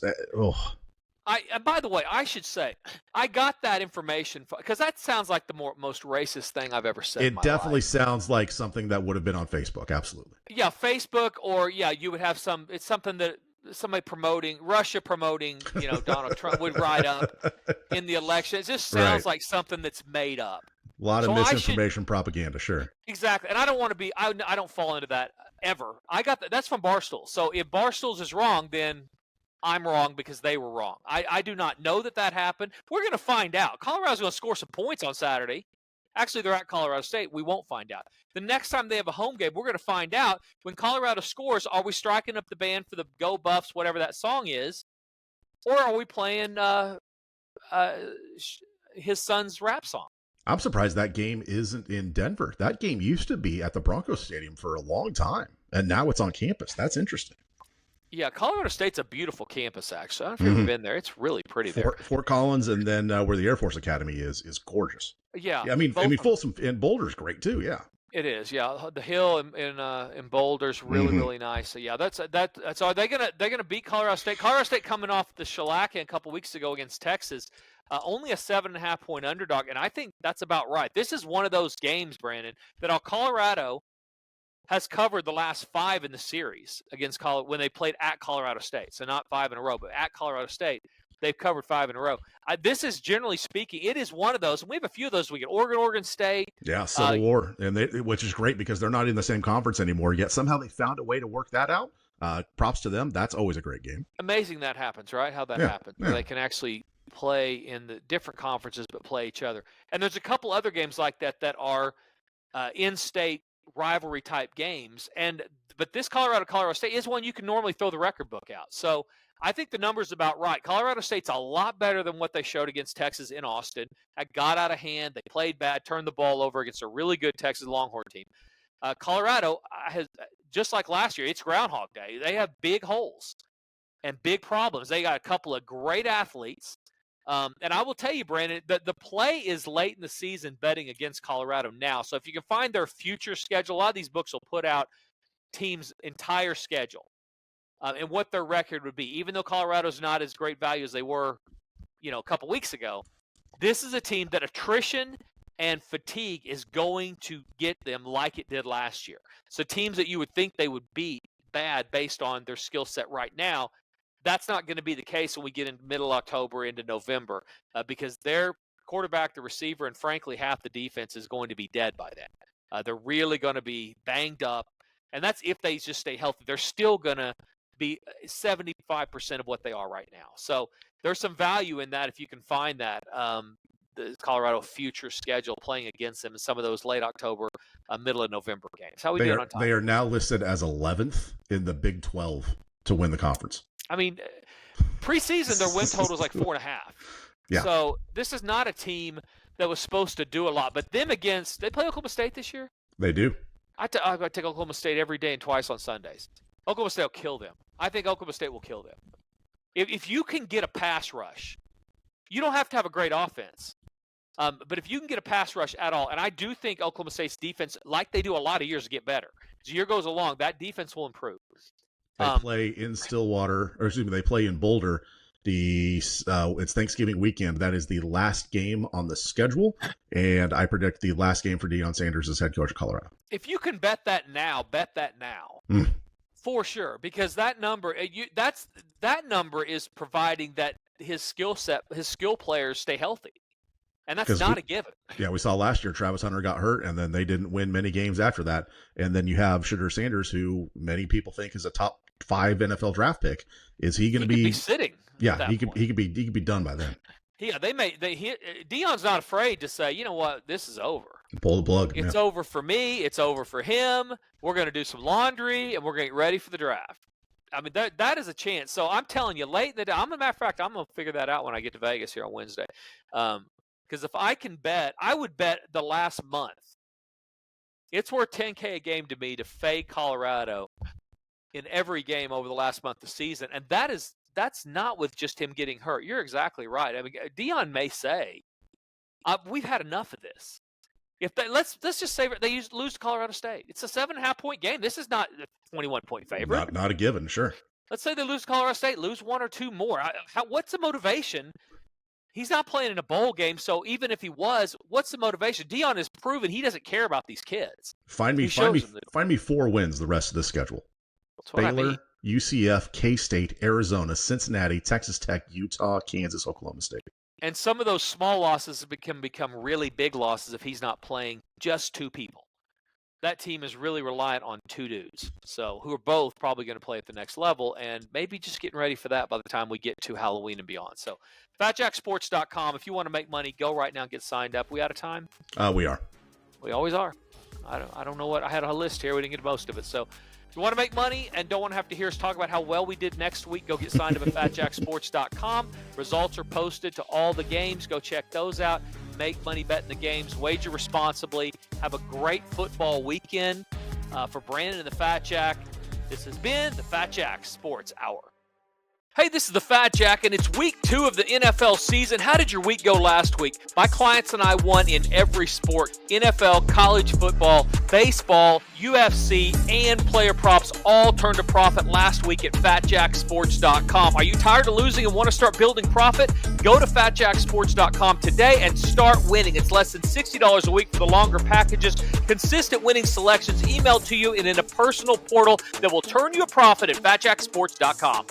by the way, I should say I got that information because that sounds like the most racist thing I've ever said. It definitely sounds like something that would have been on Facebook. Absolutely. Yeah, Facebook, or you would have it's something that somebody Russia promoting, Donald Trump would write up in the election. It just sounds like something that's made up. A lot of misinformation, propaganda, sure. Exactly, and I don't want to be. I don't fall into that ever. I got that. That's from Barstool. So if Barstool's is wrong, then I'm wrong because they were wrong. I do not know that happened. We're going to find out. Colorado's going to score some points on Saturday. Actually, they're at Colorado State. We won't find out. The next time they have a home game, we're going to find out. When Colorado scores, are we striking up the band for the Go Buffs, whatever that song is, or are we playing his son's rap song? I'm surprised that game isn't in Denver. That game used to be at the Broncos Stadium for a long time, and now it's on campus. That's interesting. Yeah, Colorado State's a beautiful campus, actually. I don't know if you've ever been there. It's really pretty there. Fort Collins, and then where the Air Force Academy is gorgeous. Yeah. I mean, Folsom and Boulder's great too. Yeah. It is. Yeah, the hill in Boulder's really really nice. So yeah, that's are they're gonna beat Colorado State? Colorado State coming off the shellacking a couple weeks ago against Texas, only a 7.5 point underdog, and I think that's about right. This is one of those games, Brandon, that Colorado has covered the last 5 in the series against when they played at Colorado State. So not 5 in a row, but at Colorado State, they've covered 5 in a row. This is, generally speaking, it is one of those, and we have a few of those. We get Oregon State. Yeah, Civil War, which is great because they're not in the same conference anymore, yet somehow they found a way to work that out. Props to them. That's always a great game. Amazing that happens, right? How that happens. Yeah. They can actually play in the different conferences but play each other. And there's a couple other games like that are in-state rivalry type games, but this Colorado State is one you can normally throw the record book out. So I think the number's about right. Colorado State's a lot better than what they showed against Texas in Austin. That got out of hand. They played bad, turned the ball over against a really good Texas Longhorn team. Colorado has, just like last year, it's Groundhog Day. They have big holes and big problems. They got a couple of great athletes. And I will tell you, Brandon, the play is late in the season betting against Colorado now. So if you can find their future schedule, a lot of these books will put out teams' entire schedule and what their record would be. Even though Colorado's not as great value as they were, a couple weeks ago, this is a team that attrition and fatigue is going to get them like it did last year. So teams that you would think they would beat bad based on their skill set right now, that's not going to be the case when we get into middle October into November because their quarterback, the receiver, and frankly half the defense is going to be dead by then. They're really going to be banged up, and that's if they just stay healthy. They're still going to be 75% of what they are right now. So there's some value in that if you can find that. The Colorado future schedule playing against them in some of those late October, middle of November games. How are we doing on time? They are now listed as 11th in the Big 12 to win the conference. I mean, preseason, their win total is like 4.5. Yeah. So this is not a team that was supposed to do a lot. But them against – they play Oklahoma State this year? They do. I take Oklahoma State every day and twice on Sundays. Oklahoma State will kill them. I think Oklahoma State will kill them. If you can get a pass rush, you don't have to have a great offense. But if you can get a pass rush at all, and I do think Oklahoma State's defense, like they do a lot of years, get better. As the year goes along, that defense will improve. They play in Stillwater, or excuse me, they play in Boulder It's Thanksgiving weekend. That is the last game on the schedule, and I predict the last game for Deion Sanders as head coach of Colorado. If you can bet that now, for sure, because that number is providing that his skill players stay healthy, and that's not a given. Yeah, we saw last year Travis Hunter got hurt, and then they didn't win many games after that. And then you have Shedeur Sanders, who many people think is a top 5 NFL draft pick. Is he going to be sitting? Yeah, he could be done by then. Yeah, Deion's not afraid to say, you know what, this is over. Pull the plug. It's over for me. It's over for him. We're going to do some laundry, and we're going to get ready for the draft. I mean, that is a chance. So I'm telling you, late in the day, matter of fact, I'm going to figure that out when I get to Vegas here on Wednesday. Because if I can bet, I would bet the last month. It's worth $10K a game to me to fade Colorado in every game over the last month of the season, and that's not with just him getting hurt. You're exactly right. I mean, Deion may say, "We've had enough of this." If let's just say they lose to Colorado State, it's a 7.5-point game. This is not a 21-point favorite. Not a given, sure. Let's say they lose to Colorado State, lose 1 or 2 more. What's the motivation? He's not playing in a bowl game, so even if he was, what's the motivation? Deion has proven he doesn't care about these kids. Find me 4 wins the rest of the schedule. That's what Baylor, I mean. UCF, K-State, Arizona, Cincinnati, Texas Tech, Utah, Kansas, Oklahoma State. And some of those small losses can become really big losses if he's not playing just 2 people. That team is really reliant on 2 dudes, who are both probably going to play at the next level, and maybe just getting ready for that by the time we get to Halloween and beyond. So, FatJackSports.com. If you want to make money, go right now and get signed up. We out of time? We are. We always are. I don't know what I had a list here. We didn't get most of it. So, if you want to make money and don't want to have to hear us talk about how well we did next week, go get signed up at FatJackSports.com. Results are posted to all the games. Go check those out. Make money betting the games. Wager responsibly. Have a great football weekend. For Brandon and the Fat Jack, this has been the Fat Jack Sports Hour. Hey, this is the Fat Jack, and it's week 2 of the NFL season. How did your week go last week? My clients and I won in every sport: NFL, college football, baseball, UFC, and player props all turned a profit last week at FatJackSports.com. Are you tired of losing and want to start building profit? Go to FatJackSports.com today and start winning. It's less than $60 a week for the longer packages. Consistent winning selections emailed to you and in a personal portal that will turn you a profit at FatJackSports.com.